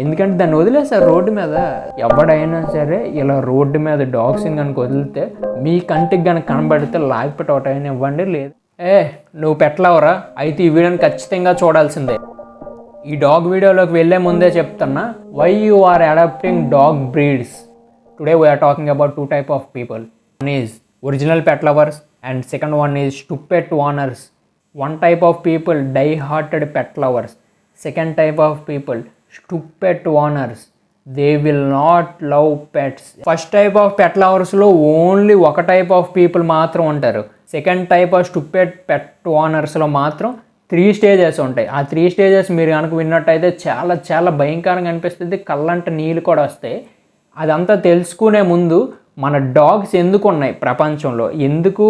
ఎందుకంటే దాన్ని వదిలేసారు రోడ్డు మీద. ఎవడైనా సరే ఇలా రోడ్డు మీద డాగ్స్ని కనుక వదిలితే మీ కంటికి కనుక కనబడితే లాగిపెట్టి ఒకటైనా ఇవ్వండి. లేదు నువ్వు పెట్టలేవరా అయితే ఈ వీడియోని ఖచ్చితంగా చూడాల్సిందే. ఈ డాగ్ వీడియోలోకి వెళ్ళే ముందే చెప్తున్నా, why you are adapting dog breeds. Today we are talking about 2 types of people. One is original pet lovers and second one is stupid owners. One type of people die-hearted pet lovers. Second type of people stupid owners. They will not love pets. First type of pet lovers లో only ఒక type of people మాత్రం ఉంటారు. Second type of stupid పెట్ ఓనర్స్లో మాత్రం 3 stages ఉంటాయి. ఆ 3 stages మీరు కనుక విన్నట్టయితే చాలా చాలా భయంకరంగా అనిపిస్తుంది. కళ్ళంట నీళ్ళు కూడా వస్తాయి. అదంతా తెలుసుకునే ముందు మన డాగ్స్ ఎందుకు ఉన్నాయి ప్రపంచంలో, ఎందుకు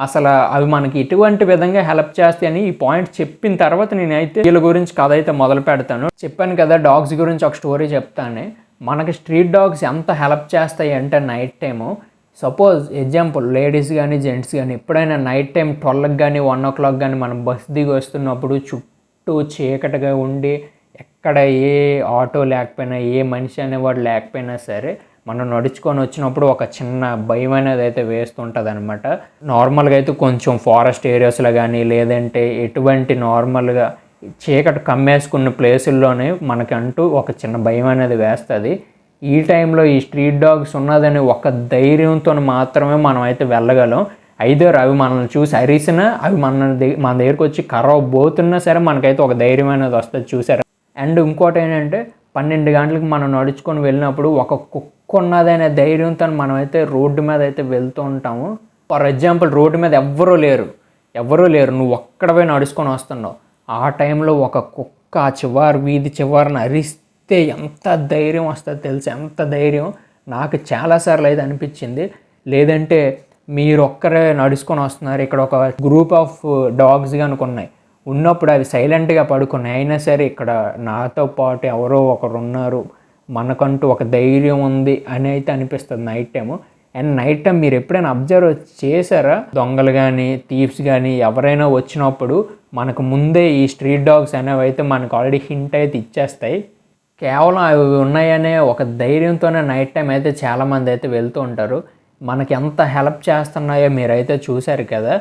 అసలు అవి మనకి ఎటువంటి విధంగా హెల్ప్ చేస్తాయని ఈ పాయింట్ చెప్పిన తర్వాత నేనైతే వీళ్ళ గురించి కథ అయితే మొదలు పెడతాను. చెప్పాను కదా డాగ్స్ గురించి ఒక స్టోరీ చెప్తాను. మనకి స్ట్రీట్ డాగ్స్ ఎంత హెల్ప్ చేస్తాయి అంటే night time, suppose example ladies కానీ జెంట్స్ కానీ ఎప్పుడైనా నైట్ టైం 12కి కానీ 1 o'clock కానీ మనం బస్ దిగి వస్తున్నప్పుడు చుట్టూ చీకటిగా ఉండి ఎక్కడ ఏ ఆటో లేకపోయినా ఏ మనిషి అనేవాడు లేకపోయినా సరే మనం నడుచుకొని వచ్చినప్పుడు ఒక చిన్న భయం అనేది అయితే వేస్తుంటుంది అనమాట. నార్మల్గా అయితే కొంచెం ఫారెస్ట్ ఏరియాస్లో కానీ లేదంటే ఎటువంటి నార్మల్గా చీకటి కమ్మేసుకున్న ప్లేసుల్లోనే మనకంటూ ఒక చిన్న భయం అనేది వేస్తుంది. ఈ టైంలో ఈ స్ట్రీట్ డాగ్స్ ఉన్నదని ఒక ధైర్యంతో మాత్రమే మనం అయితే వెళ్ళగలం. ఐదర్ అవి మనల్ని చూసి అరిసినా అవి మన దగ్గరికి వచ్చి కరవబోతున్నా సరే మనకైతే ఒక ధైర్యం అనేది వస్తుంది. చూసారా? అండ్ ఇంకోటి ఏంటంటే 12 గంటలకు మనం నడుచుకొని వెళ్ళినప్పుడు ఒక కుక్క ఉన్నదనే ధైర్యంతో మనమైతే రోడ్డు మీద అయితే వెళ్తూ ఉంటాము. ఫర్ ఎగ్జాంపుల్ రోడ్డు మీద ఎవ్వరూ లేరు, నువ్వు ఒక్కడవే నడుచుకొని వస్తున్నావు. ఆ టైంలో ఒక కుక్క ఆ వీధి చివరిన అరిస్తే ఎంత ధైర్యం వస్తుంది తెలుసు? ఎంత ధైర్యం నాకు చాలాసార్లు అయితే అనిపించింది. లేదంటే మీరు ఒక్కరే నడుచుకొని వస్తున్నారు, ఇక్కడ ఒక గ్రూప్ ఆఫ్ డాగ్స్ కనుక ఉన్నప్పుడు అవి సైలెంట్గా పడుకున్నాయి, అయినా సరే ఇక్కడ నాతో పాటు ఎవరో ఒకరు ఉన్నారు, మనకంటూ ఒక ధైర్యం ఉంది అని అయితే అనిపిస్తుంది night time. And night time మీరు ఎప్పుడైనా అబ్జర్వ్ చేశారా? దొంగలు కానీ థీవ్స్ కానీ ఎవరైనా వచ్చినప్పుడు మనకు ముందే ఈ స్ట్రీట్ డాగ్స్ అనేవి అయితే మనకు ఆల్రెడీ హింట్ అయితే ఇచ్చేస్తాయి. కేవలం అవి ఉన్నాయనే ఒక ధైర్యంతోనే నైట్ టైం అయితే చాలామంది అయితే వెళ్తూ ఉంటారు. మనకి ఎంత హెల్ప్ చేస్తున్నాయో మీరైతే చూశారు కదా.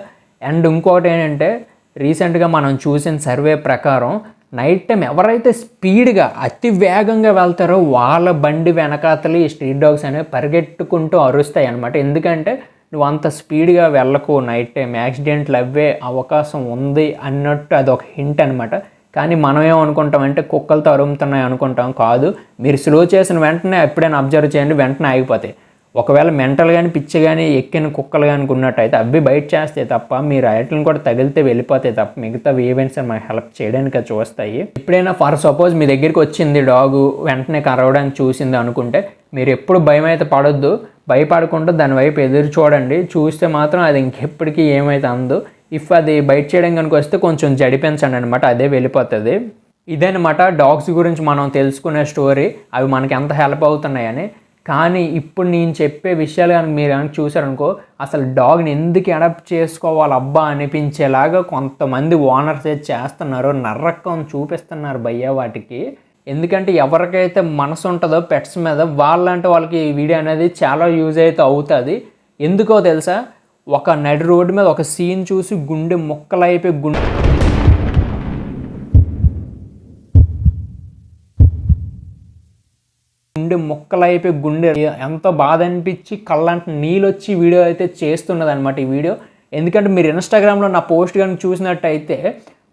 అండ్ ఇంకోటి ఏంటంటే రీసెంట్గా మనం చూసిన సర్వే ప్రకారం నైట్ టైం ఎవరైతే స్పీడ్గా అతి వేగంగా వెళ్తారో వాళ్ళ బండి వెనకాతలు ఈ స్ట్రీట్ డాగ్స్ అనేవి పరిగెట్టుకుంటూ అరుస్తాయి అనమాట. ఎందుకంటే నువ్వు అంత స్పీడ్గా వెళ్ళకు, నైట్ టైం యాక్సిడెంట్లు అవ్వే అవకాశం ఉంది అన్నట్టు అదొక హింట్ అనమాట. కానీ మనం ఏమనుకుంటామంటే కుక్కలతో అరుముతున్నాయి అనుకుంటాం. కాదు, మీరు స్లో చేసిన వెంటనే ఎప్పుడైనా అబ్జర్వ్ చేయండి, వెంటనే ఆగిపోతాయి. ఒకవేళ మెంటల్ కానీ పిచ్చి కానీ ఎక్కిన కుక్కలు కానీ ఉన్నట్టయితే అవి బయట చేస్తే తప్ప మీరు వాటిని కూడా తగిలితే వెళ్ళిపోతాయి తప్ప మిగతా ఈవెంట్స్ మనకు హెల్ప్ చేయడానికి చూస్తాయి. ఎప్పుడైనా ఫర్ సపోజ్ మీ దగ్గరికి వచ్చింది డాగు, వెంటనే కరవడానికి చూసింది అనుకుంటే మీరు ఎప్పుడు భయం అయితే పడొద్దు. భయపడకుండా దాని వైపు ఎదురు చూడండి. చూస్తే మాత్రం అది ఇంకెప్పటికీ ఏమైతే అందు. ఇఫ్ అది బయట చేయడం కనుక వస్తే కొంచెం జడిపించండి అనమాట, అదే వెళ్ళిపోతుంది. ఇదేనమాట డాగ్స్ గురించి మనం తెలుసుకునే స్టోరీ, అవి మనకి ఎంత హెల్ప్ అవుతున్నాయని. కానీ ఇప్పుడు నేను చెప్పే విషయాలు కనుక మీరు కనుక చూసారనుకో, అసలు డాగ్ని ఎందుకు అడాప్ట్ చేసుకోవాలి అబ్బా అనిపించేలాగా కొంతమంది ఓనర్స్ అయితే చేస్తున్నారు, నర్రకం చూపిస్తున్నారు భయ్య వాటికి. ఎందుకంటే ఎవరికైతే మనసు ఉంటుందో పెట్స్ మీద వాళ్ళకి ఈ వీడియో అనేది చాలా యూజ్ అయితే అవుతుంది. ఎందుకో తెలుసా? ఒక నడి రోడ్డు మీద ఒక సీన్ చూసి గుండె ముక్కలైపోయి గుండె ఎంతో బాధ అనిపించి కళ్ళంట నీళ్ళు వచ్చి వీడియో అయితే చేస్తున్నది అనమాట ఈ వీడియో. ఎందుకంటే మీరు ఇన్స్టాగ్రామ్లో నా పోస్ట్ కానీ చూసినట్టయితే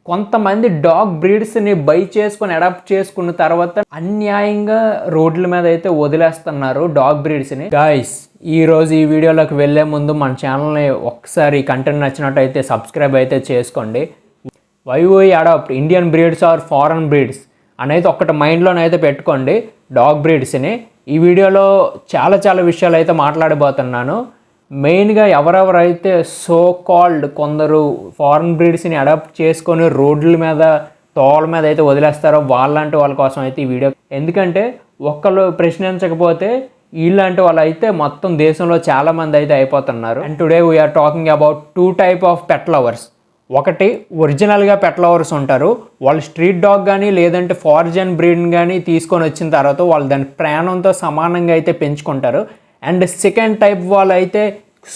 కొంతమంది డాగ్ బ్రీడ్స్ని బై చేసుకొని అడాప్ట్ చేసుకున్న తర్వాత అన్యాయంగా రోడ్ల మీద అయితే వదిలేస్తున్నారు డాగ్ బ్రీడ్స్ని. గాయ్స్, ఈరోజు ఈ వీడియోలోకి వెళ్ళే ముందు మన ఛానల్ని ఒక్కసారి కంటెంట్ నచ్చినట్టయితే సబ్స్క్రైబ్ అయితే చేసుకోండి. Why we adapt Indian breeds or foreign breeds అనేది ఒక్కటి మైండ్లోనైతే పెట్టుకోండి. డాగ్ బ్రీడ్స్ని ఈ వీడియోలో చాలా విషయాలు అయితే మాట్లాడబోతున్నాను. మెయిన్గా ఎవరెవరైతే సో కాల్డ్ కొందరు ఫారెన్ బ్రీడ్స్ని అడాప్ట్ చేసుకొని రోడ్ల మీద తోల మీద అయితే వదిలేస్తారో వాళ్ళంటే వాళ్ళ కోసం అయితే ఈ వీడియో. ఎందుకంటే ఒక్కళ్ళు ప్రశ్నించకపోతే వీళ్ళంటే వాళ్ళు అయితే మొత్తం దేశంలో చాలామంది అయితే అయిపోతున్నారు. And today we are talking about 2 types of pet lovers. ఒకటి ఒరిజినల్గా పెట్ లవర్స్ ఉంటారు, వాళ్ళు స్ట్రీట్ డాగ్ కానీ లేదంటే ఫారిన్ బ్రీడ్ కానీ తీసుకొని వచ్చిన తర్వాత వాళ్ళు దాని ప్రాణంతో సమానంగా అయితే పెంచుకుంటారు. అండ్ సెకండ్ టైప్ వాళ్ళు అయితే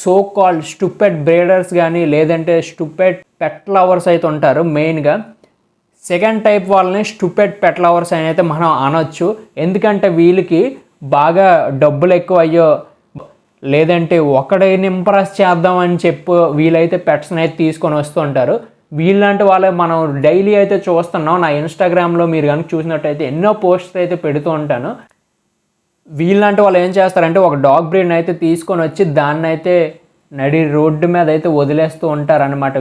సో కాల్డ్ స్టూపిడ్ బ్రీడర్స్ కానీ లేదంటే స్టూపిడ్ పెట్ లవర్స్ అయితే ఉంటారు. మెయిన్గా సెకండ్ టైప్ వాళ్ళని స్టూపిడ్ పెట్ లవర్స్ అని అయితే మనం అనొచ్చు. ఎందుకంటే వీళ్ళకి బాగా డబ్బులు ఎక్కువ అయ్యో లేదంటే ఒకడిని ఇంప్రెస్ చేద్దామని చెప్పు వీళ్ళైతే పెట్స్ని అయితే తీసుకొని వస్తూ ఉంటారు. వీళ్ళంటే వాళ్ళే మనం డైలీ అయితే చూస్తున్నాం. నా ఇన్స్టాగ్రామ్లో మీరు కనుక చూసినట్టయితే ఎన్నో పోస్ట్స్ అయితే పెడుతూ ఉంటాను. వీళ్ళంటే వాళ్ళు ఏం చేస్తారంటే ఒక డాగ్ బ్రీడ్ని అయితే తీసుకొని వచ్చి దాన్ని అయితే నడి రోడ్డు మీద అయితే వదిలేస్తూ ఉంటారనమాట.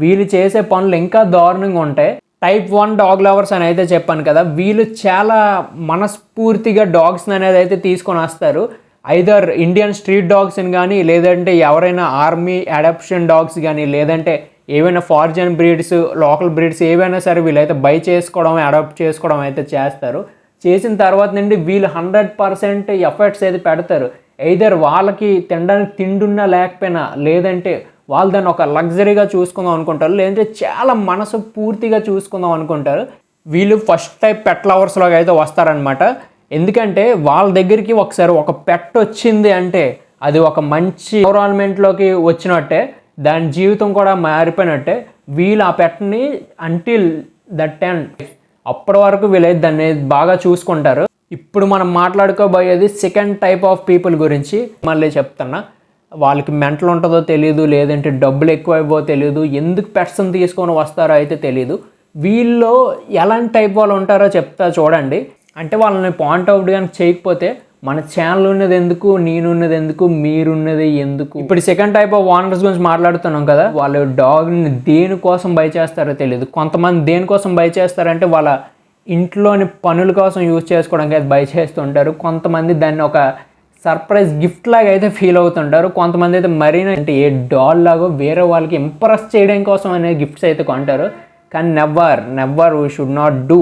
వీళ్ళు చేసే పనులు ఇంకా దారుణంగా ఉంటాయి. టైప్ 1 డాగ్ లవర్స్ అని అయితే చెప్పాను కదా, వీళ్ళు చాలా మనస్ఫూర్తిగా డాగ్స్ని అనేది అయితే తీసుకొని వస్తారు. ఐదర్ ఇండియన్ స్ట్రీట్ డాగ్స్ని కానీ లేదంటే ఎవరైనా ఆర్మీ అడాప్షన్ డాగ్స్ కానీ లేదంటే ఏవైనా ఫారిన్ బ్రీడ్స్ లోకల్ బ్రీడ్స్ ఏవైనా సరే వీళ్ళైతే బై చేసుకోవడం అడాప్ట్ చేసుకోవడం అయితే చేస్తారు. చేసిన తర్వాత నుండి వీళ్ళు 100% ఎఫర్ట్స్ అయితే పెడతారు. ఎయిదర్ వాళ్ళకి తినడానికి తిండున్నా లేకపోయినా లేదంటే వాళ్ళు దాన్ని ఒక లగ్జరీగా చూసుకుందాం అనుకుంటారు, లేదంటే చాలా మనసు పూర్తిగా చూసుకుందాం అనుకుంటారు. వీళ్ళు ఫస్ట్ టైప్ పెట్ లవర్స్లోకి అయితే వస్తారనమాట. ఎందుకంటే వాళ్ళ దగ్గరికి ఒకసారి ఒక పెట్ వచ్చింది అంటే అది ఒక మంచి ఎన్విరాన్మెంట్లోకి వచ్చినట్టే, దాని జీవితం కూడా మారిపోయినట్టే. వీళ్ళు ఆ పెట్ని అంటిల్ దట్ ఎండ్ అప్పటి వరకు వీళ్ళైతే దాన్ని బాగా చూసుకుంటారు. ఇప్పుడు మనం మాట్లాడుకోబోయేది సెకండ్ టైప్ ఆఫ్ పీపుల్ గురించి. మళ్ళీ చెప్తున్నా, వాళ్ళకి మెంటల్ ఉంటుందో తెలియదు, లేదంటే డబ్బులు ఎక్కువైపో తెలియదు, ఎందుకు పెట్స్ని తీసుకొని వస్తారో అయితే తెలియదు. వీళ్ళు ఎలాంటి టైప్ వాళ్ళు ఉంటారో చెప్తా చూడండి. అంటే వాళ్ళని పాయింట్ అవుట్ కానీ చేయకపోతే మన ఛానల్ ఉన్నది ఎందుకు, నేనున్నది ఎందుకు, మీరున్నది ఎందుకు. ఇప్పుడు సెకండ్ టైప్ ఆఫ్ ఓనర్స్ గురించి మాట్లాడుతున్నాం కదా, వాళ్ళు డాగ్ని దేనికోసం బై చేస్తారో తెలియదు. కొంతమంది దేనికోసం బై చేస్తారంటే వాళ్ళ ఇంట్లోని పనుల కోసం యూజ్ చేసుకోవడానికి అయితే బై చేస్తుంటారు. కొంతమంది దాన్ని ఒక సర్ప్రైజ్ గిఫ్ట్ లాగా అయితే ఫీల్ అవుతుంటారు. కొంతమంది అయితే మరీనా అంటే ఏ డాల్ లాగో వేరే వాళ్ళకి ఇంప్రెస్ చేయడం కోసం అనే గిఫ్ట్స్ అయితే కొంటారు. కానీ never we should not do.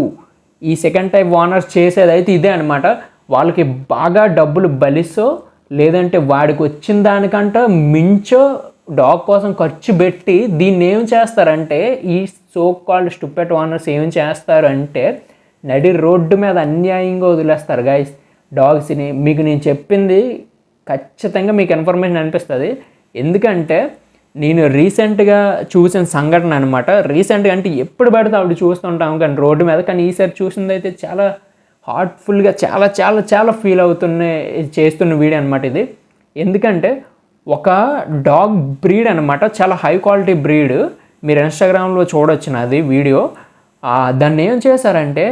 ఈ సెకండ్ టైప్ ఓనర్స్ చేసేది అయితే ఇదే అనమాట. వాళ్ళకి బాగా డబ్బులు బలిసో లేదంటే వాడికి వచ్చిన దానికంటే మించో డాగ్ కోసం ఖర్చు పెట్టి దీన్ని ఏం చేస్తారంటే ఈ సో కాల్డ్ స్టూపిడ్ ఓనర్స్ ఏం చేస్తారంటే నడి రోడ్డు మీద అన్యాయంగా వదిలేస్తారు గైస్ డాగ్స్ని. మీకు నేను చెప్పింది ఖచ్చితంగా మీకు ఇన్ఫర్మేషన్ అనిపిస్తుంది. ఎందుకంటే నేను రీసెంట్గా చూసిన సంఘటన అనమాట. రీసెంట్గా అంటే ఎప్పుడు పడితే అప్పుడు చూస్తుంటాము కానీ రోడ్డు మీద, కానీ ఈసారి చూసింది అయితే చాలా హార్ట్ఫుల్గా చాలా చాలా చాలా ఫీల్ చేస్తున్న వీడియో అనమాట ఇది. ఎందుకంటే ఒక డాగ్ బ్రీడ్ అనమాట, చాలా హై క్వాలిటీ బ్రీడ్. మీరు ఇన్స్టాగ్రామ్లో చూడొచ్చు నాది వీడియో. దాన్ని ఏం చేశారంటే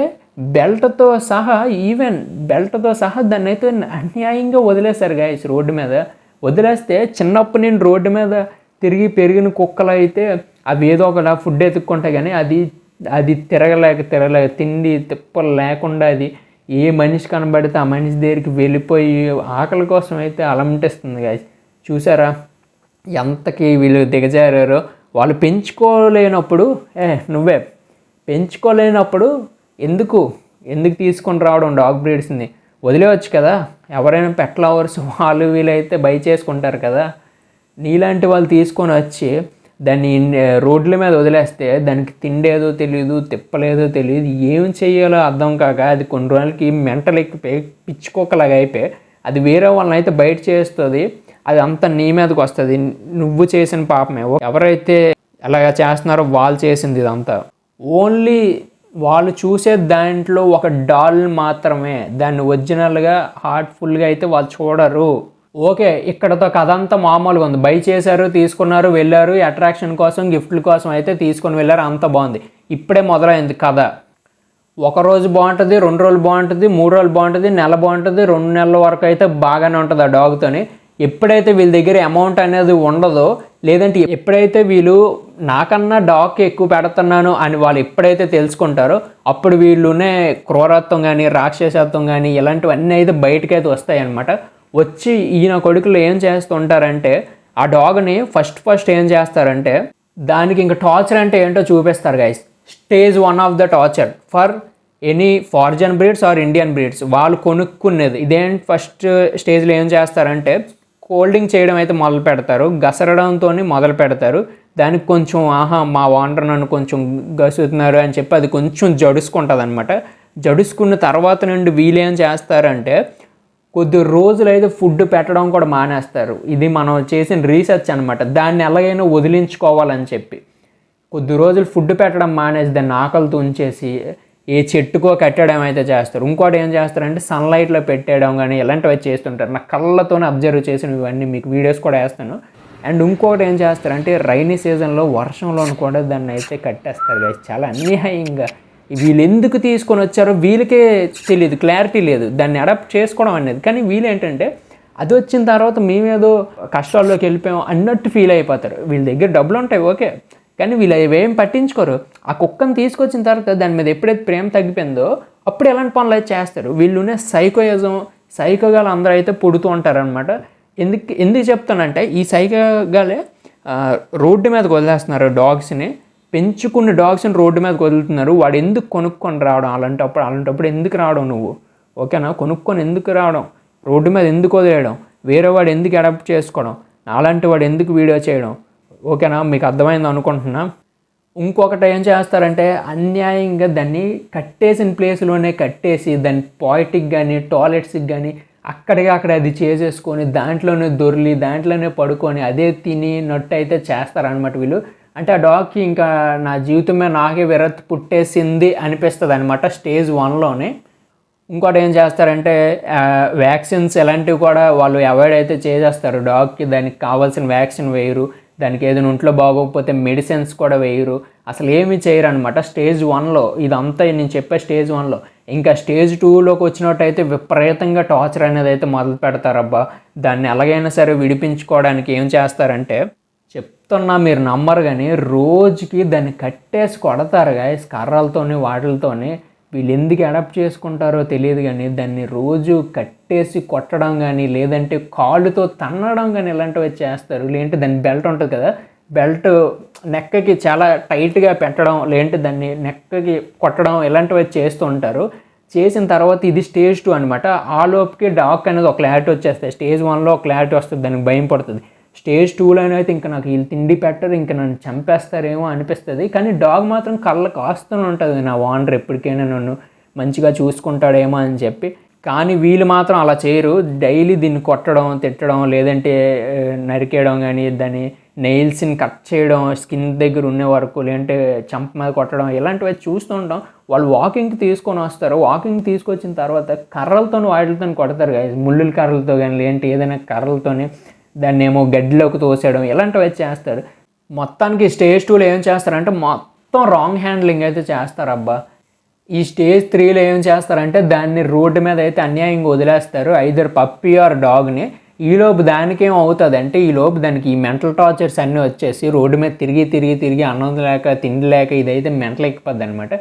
బెల్ట్తో సహా దాన్ని అయితే అన్యాయంగా వదిలేశారు గైస్ రోడ్డు మీద. వదిలేస్తే చిన్నప్పటి నేను రోడ్డు మీద తిరిగి పెరిగిన కుక్కలు అయితే అవి ఏదో ఒక ఫుడ్ ఎత్తుక్కుంటాయి, కానీ అది తిరగలేక తిండి తిప్పలు లేకుండా అది ఏ మనిషి కనబడితే ఆ మనిషి దగ్గరికి వెళ్ళిపోయి ఆకలి కోసం అయితే అలమటిస్తుంది గైస్. చూసారా ఎంతకి వీళ్ళు దిగజారారో. వాళ్ళు పెంచుకోలేనప్పుడు నువ్వే పెంచుకోలేనప్పుడు ఎందుకు తీసుకొని రావడం డాగ్ బ్రీడ్స్ని? వదిలేవచ్చు కదా. ఎవరైనా పెట్ లవర్స్ వాళ్ళు వీళ్ళైతే బై చేసుకుంటారు కదా. నీలాంటి వాళ్ళు తీసుకొని వచ్చి దాన్ని రోడ్ల మీద వదిలేస్తే దానికి తిండేదో తెలియదు, తిప్పలేదో తెలియదు, ఏం చెయ్యాలో అర్థం కాక అది కొన్ని రోజులకి మెంటల్ ఎక్కిపోయి పిచ్చుకోకలాగా అయిపోయి అది వేరే వాళ్ళని అయితే బయట చేస్తుంది. అది అంతా నీ మీదకి వస్తుంది. నువ్వు చేసిన పాపమే. ఎవరైతే అలాగా చేస్తున్నారో వాళ్ళు చేసింది ఇదంతా. ఓన్లీ వాళ్ళు చూసే దాంట్లో ఒక డాల్ మాత్రమే, దాన్ని ఒరిజినల్గా హార్ట్ఫుల్గా అయితే వాళ్ళు చూడరు. ఓకే, ఇక్కడతో కథ అంతా మామూలుగా ఉంది. బై చేశారు, తీసుకున్నారు, వెళ్ళారు, అట్రాక్షన్ కోసం గిఫ్ట్ల కోసం అయితే తీసుకొని వెళ్ళారు, అంత బాగుంది. ఇప్పుడే మొదలైంది కథ. ఒక రోజు బాగుంటుంది, 2 రోజులు బాగుంటుంది, 3 రోజులు బాగుంటుంది, నెల బాగుంటుంది, 2 నెలల వరకు అయితే బాగానే ఉంటుంది ఆ డాగ్తోని. ఎప్పుడైతే వీళ్ళ దగ్గర అమౌంట్ అనేది ఉండదో, లేదంటే ఎప్పుడైతే వీళ్ళు నాకన్నా డాగ్కి ఎక్కువ పెడుతున్నాను అని వాళ్ళు ఎప్పుడైతే తెలుసుకుంటారో అప్పుడు వీళ్ళునే క్రూరత్వం కానీ రాక్షసత్వం కానీ ఇలాంటివన్నీ అయితే బయటకైతే వస్తాయి అన్నమాట. వచ్చి ఈయన కొడుకులు ఏం చేస్తుంటారంటే ఆ డాగ్ని ఫస్ట్ ఏం చేస్తారంటే దానికి ఇంకా టార్చర్ అంటే ఏంటో చూపిస్తారు guys. Stage 1 of the torture for any foreign breeds or Indian breeds వాళ్ళు కొనుక్కునేది ఇదేంటి. ఫస్ట్ స్టేజ్లో ఏం చేస్తారంటే కోల్డింగ్ చేయడం అయితే మొదలు పెడతారు, గసరడంతో మొదలు పెడతారు. దానికి కొంచెం మా ఓనర్ నన్ను కొంచెం గసుతున్నారు అని చెప్పి అది కొంచెం జడుసుకుంటుంది అనమాట. జడుసుకున్న తర్వాత నుండి వీళ్ళేం చేస్తారంటే కొద్ది రోజులైతే ఫుడ్ పెట్టడం కూడా మానేస్తారు. ఇది మనం చేసిన రీసెర్చ్ అనమాట. దాన్ని ఎలాగైనా వదిలించుకోవాలని చెప్పి కొద్ది రోజులు ఫుడ్ పెట్టడం మానేసి దాన్ని ఆకలితో ఉంచేసి ఏ చెట్టుకో కట్టడం అయితే చేస్తారు. ఇంకోటి ఏం చేస్తారంటే సన్లైట్లో పెట్టేయడం కానీ ఇలాంటివి చేస్తుంటారు. నా కళ్ళతోనే అబ్జర్వ్ చేసిన ఇవన్నీ మీకు వీడియోస్ కూడా వేస్తాను. అండ్ ఇంకోటి ఏం చేస్తారంటే రైనీ సీజన్లో వర్షంలో కూడా దాన్ని అయితే కట్టేస్తారు గైస్. చాలా అన్యాయంగా వీళ్ళు ఎందుకు తీసుకొని వచ్చారో వీళ్ళకే తెలియదు, క్లారిటీ లేదు దాన్ని అడాప్ట్ చేసుకోవడం అనేది. కానీ వీళ్ళు ఏంటంటే అది వచ్చిన తర్వాత మేమేదో కష్టాల్లోకి వెళ్ళిపోయాం అన్నట్టు ఫీల్ అయిపోతారు. వీళ్ళ దగ్గర డబ్బులు ఉంటాయి ఓకే, కానీ వీళ్ళు అవేం పట్టించుకోరు. ఆ కుక్కను తీసుకొచ్చిన తర్వాత దాని మీద ఎప్పుడైతే ప్రేమ తగ్గిపోయిందో అప్పుడు ఎలాంటి పనులు అయితే చేస్తారు. వీళ్ళునే సైకోగాలు అందరూ అయితే పుడుతూ ఉంటారనమాట. ఎందుకు చెప్తానంటే ఈ సైకోగాలే రోడ్డు మీదకి వదిలేస్తున్నారు డాగ్స్ని, పెంచుకున్న డాగ్స్ని రోడ్డు మీదకి వదులుతున్నారు. వాడు ఎందుకు కొనుక్కొని రావడం అలాంటప్పుడు ఎందుకు రావడం నువ్వు ఓకేనా? కొనుక్కొని ఎందుకు రావడం, రోడ్డు మీద ఎందుకు వదిలేయడం, వేరే వాడు ఎందుకు అడాప్ట్ చేసుకోవడం, అలాంటి వాడు ఎందుకు వీడియో చేయడం ఓకేనా? మీకు అర్థమైంది అనుకుంటున్నా. ఇంకొకటి ఏం చేస్తారంటే అన్యాయంగా దాన్ని కట్టేసిన ప్లేస్లోనే కట్టేసి దాన్ని పాయిటిక్ కానీ టాయిలెట్స్కి కానీ అక్కడ అది చేసేసుకొని దాంట్లోనే దొర్లి దాంట్లోనే పడుకొని అదే తినినట్టు అయితే చేస్తారనమాట వీళ్ళు. అంటే ఆ డాగ్కి ఇంకా నా జీవితమే నాకే విరక్తి పుట్టేసింది అనిపిస్తుంది అనమాట స్టేజ్ 1లోనే. ఇంకోటి ఏం చేస్తారంటే వ్యాక్సిన్స్ ఇలాంటివి కూడా వాళ్ళు అవాయిడ్ అయితే చేసేస్తారు డాగ్కి. దానికి కావాల్సిన వ్యాక్సిన్ వేయరు, దానికి ఏదైనా ఒంట్లో బాగోకపోతే మెడిసిన్స్ కూడా వేయరు, అసలు ఏమీ చేయరు అనమాట స్టేజ్ 1లో. ఇదంతా నేను చెప్పే స్టేజ్ 1లో. ఇంకా స్టేజ్ 2లోకి వచ్చినట్టయితే విపరీతంగా టార్చర్ అనేది అయితే మొదలు పెడతారబ్బా. దాన్ని ఎలాగైనా సరే విడిపించుకోవడానికి ఏం చేస్తారంటే చెప్తున్నా మీరు నమ్మరు కానీ రోజుకి దాన్ని కట్టేసి కొడతారు గాయస్ కర్రలతోని వాటిలతోని. వీళ్ళు ఎందుకు అడాప్ట్ చేసుకుంటారో తెలియదు కానీ దాన్ని రోజు కట్టేసి కొట్టడం కానీ లేదంటే కాళ్ళతో తన్నడం కానీ ఇలాంటివి చేస్తారు. లేదంటే దాని బెల్ట్ ఉంటుంది కదా, బెల్ట్ నెక్కకి చాలా టైట్గా పెట్టడం లేదంటే దాన్ని నెక్కకి కొట్టడం ఇలాంటివి చేస్తూ ఉంటారు. చేసిన తర్వాత ఇది స్టేజ్ 2 అనమాట. ఆ లోపుకి డాగ్ అనేది ఒక క్లారిటీ వచ్చేస్తాయి. స్టేజ్ 1లో ఒక క్లారిటీ వస్తుంది, దానికి భయం పడుతుంది. స్టేజ్ 2లోనే అయితే ఇంకా నాకు వీళ్ళు తిండి పెట్టరు, ఇంకా నన్ను చంపేస్తారేమో అనిపిస్తుంది. కానీ డాగ్ మాత్రం కళ్ళ కాస్తూనే ఉంటుంది నా ఓనర్ ఎప్పటికైనా నన్ను మంచిగా చూసుకుంటాడేమో అని చెప్పి. కానీ వీళ్ళు మాత్రం అలా చేయరు. డైలీ దీన్ని కొట్టడం తిట్టడం లేదంటే నరికేయడం కానీ దాన్ని నెయిల్స్ని కట్ చేయడం స్కిన్ దగ్గర ఉండే వరకు లేదంటే చంప మీద కొట్టడం ఇలాంటివి చూస్తూ ఉంటాం. వాళ్ళు వాకింగ్కి తీసుకొని వస్తారు. వాకింగ్ తీసుకొచ్చిన తర్వాత కర్రలతో వాటితో కొడతారు కదా, ముళ్ళుల కర్రలతో కానీ లేదంటే ఏదైనా కర్రలతోని దాన్ని ఏమో గడ్డిలోకి తోసేయడం ఇలాంటివి చేస్తారు. మొత్తానికి స్టేజ్ 2లో ఏం చేస్తారంటే మొత్తం రాంగ్ హ్యాండ్లింగ్ అయితే చేస్తారబ్బా. ఈ స్టేజ్ 3లో ఏం చేస్తారంటే దాన్ని రోడ్డు మీద అయితే అన్యాయంగా వదిలేస్తారు, ఐదర్ పప్పీ ఆర్ డాగ్ని. ఈలోపు దానికేం అవుతుంది అంటే ఈలోపు దానికి ఈ మెంటల్ టార్చర్స్ అన్నీ వచ్చేసి రోడ్డు మీద తిరిగి అన్నం లేక తిండి లేక ఇదైతే మెంటల్ ఎక్కిపోద్ది అనమాట.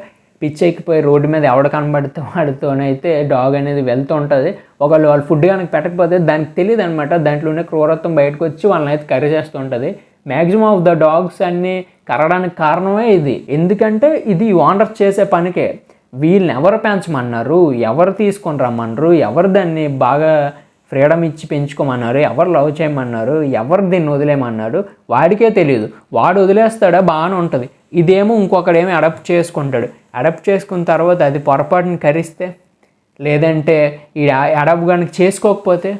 పిచ్చి ఎక్కిపోయి రోడ్డు మీద ఎవడ కనబడితే వాడితోనైతే డాగ్ అనేది వెళ్తూ ఉంటుంది. ఒకళ్ళు వాళ్ళు ఫుడ్ కనుక పెట్టకపోతే దానికి తెలియదు అనమాట, దాంట్లోనే క్రూరత్వం బయటకు వచ్చి వాళ్ళని అయితే కర్రీ చేస్తూ ఉంటుంది. మ్యాక్సిమం ఆఫ్ ద డాగ్స్ అన్నీ కరడానికి కారణమే ఇది. ఎందుకంటే ఇది ఓనర్ చేసే పనికే. వీళ్ళని ఎవరు పెంచమన్నారు, ఎవరు తీసుకొని రమ్మన్నారు, ఎవరు దాన్ని బాగా ఫ్రీడమ్ ఇచ్చి పెంచుకోమన్నారు, ఎవరు లవ్ చేయమన్నారు, ఎవరు దీన్ని వదిలేయమన్నారు, వాడికే తెలియదు. వాడు వదిలేస్తాడా బాగానే ఉంటుంది. ఇదేమో ఇంకొకడేమో అడాప్ట్ చేసుకుంటాడు. అడాప్ట్ చేసుకున్న తర్వాత అది పొరపాటుని కరిస్తే లేదంటే ఈ అడాప్ట్ కనుక చేసుకోకపోతే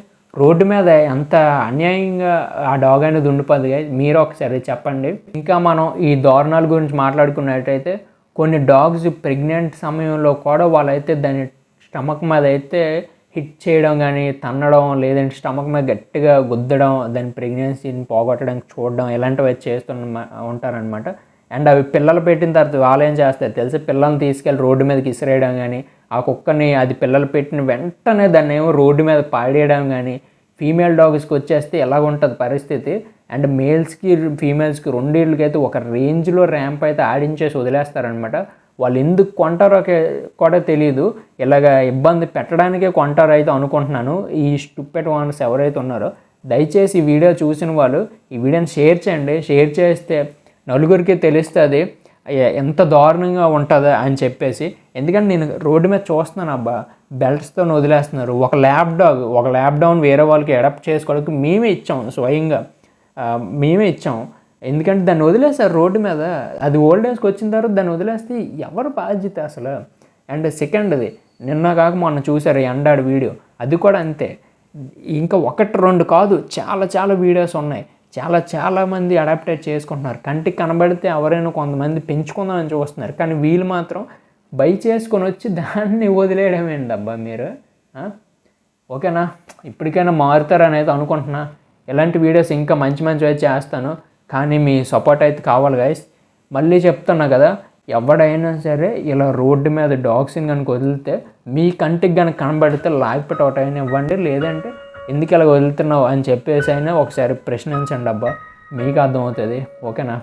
రోడ్డు మీద ఎంత అన్యాయంగా ఆ డాగ్ అనేది ఉండిపోద్ది. మీరు ఒకసారి చెప్పండి. ఇంకా మనం ఈ దారుణాల గురించి మాట్లాడుకున్నట్టయితే కొన్ని డాగ్స్ ప్రెగ్నెంట్ సమయంలో కూడా వాళ్ళైతే దాని స్టమక్ మీద అయితే హిట్ చేయడం కానీ తన్నడం లేదంటే స్టమక్ మీద గట్టిగా గుద్దడం దాని ప్రెగ్నెన్సీని పోగొట్టడానికి చూడడం ఇలాంటివి ఉంటారనమాట. అండ్ అవి పిల్లలు పెట్టిన తర్వాత వాళ్ళు ఏం చేస్తారు తెలిసి పిల్లల్ని తీసుకెళ్ళి రోడ్డు మీదకి ఇసిరేయడం కానీ ఆ కుక్కని అది పిల్లలు పెట్టిన వెంటనే దాన్ని ఏమో రోడ్డు మీద పాడేయడం కానీ. ఫీమేల్ డాగ్స్కి వచ్చేస్తే ఎలాగ ఉంటుంది పరిస్థితి. అండ్ మేల్స్కి ఫీమేల్స్కి రెండేళ్ళకైతే ఒక రేంజ్లో ర్యాంప్ అయితే ఆడించేసి వదిలేస్తారనమాట. వాళ్ళు ఎందుకు కొంటారో కూడా తెలియదు, ఇలాగ ఇబ్బంది పెట్టడానికే కొంటారో అయితే అనుకుంటున్నాను. ఈ స్టూపిడ్ ఓనర్స్ ఎవరైతే ఉన్నారో దయచేసి ఈ వీడియో చూసిన వాళ్ళు ఈ వీడియోని షేర్ చేయండి. షేర్ చేస్తే నలుగురికి తెలుస్తుంది ఎంత దారుణంగా ఉంటుందా అని చెప్పేసి. ఎందుకంటే నేను రోడ్డు మీద చూస్తున్నాను అబ్బా, బెల్ట్స్తో వదిలేస్తున్నారు. ఒక ల్యాబ్ డాగ్ వేరే వాళ్ళకి అడాప్ట్ చేసుకోవడానికి మేమే ఇచ్చాం, స్వయంగా మేమే ఇచ్చాం. ఎందుకంటే దాన్ని వదిలేస్తారు రోడ్డు మీద. అది ఓల్డ్ ఏజ్కి వచ్చిన తర్వాత దాన్ని వదిలేస్తే ఎవరు బాధ్యత అసలు? అండ్ సెకండ్ది, నిన్న కాక మొన్న చూసారు ఎండాడు వీడియో, అది కూడా అంతే. ఇంకా 1-2 కాదు, చాలా చాలా వీడియోస్ ఉన్నాయి. చాలామంది అడాప్టేట్ చేసుకుంటున్నారు. కంటికి కనబడితే ఎవరైనా కొంతమంది పెంచుకుందామని చూస్తున్నారు, కానీ వీళ్ళు మాత్రం బై చేసుకొని వచ్చి దాన్ని వదిలేయడం ఏంటబ్బా మీరు? ఓకేనా, ఇప్పటికైనా మారుతారనేది అనుకుంటున్నా. ఇలాంటి వీడియోస్ ఇంకా మంచి మంచివి చేస్తాను, కానీ మీ సపోర్ట్ అయితే కావాలి గైస్. మళ్ళీ చెప్తున్నా కదా, ఎవడైనా సరే ఇలా రోడ్డు మీద డాగ్స్ని కనుక వదిలితే మీ కంటికి కనుక కనబడితే లాగిపెట్టి ఒకటైనా ఇవ్వండి, లేదంటే ఎందుకు ఇలా వదులుతున్నావు అని చెప్పేసి అయినా ఒకసారి ప్రశ్నించండి అబ్బా, మీకు అర్థమవుతుంది. ఓకేనా?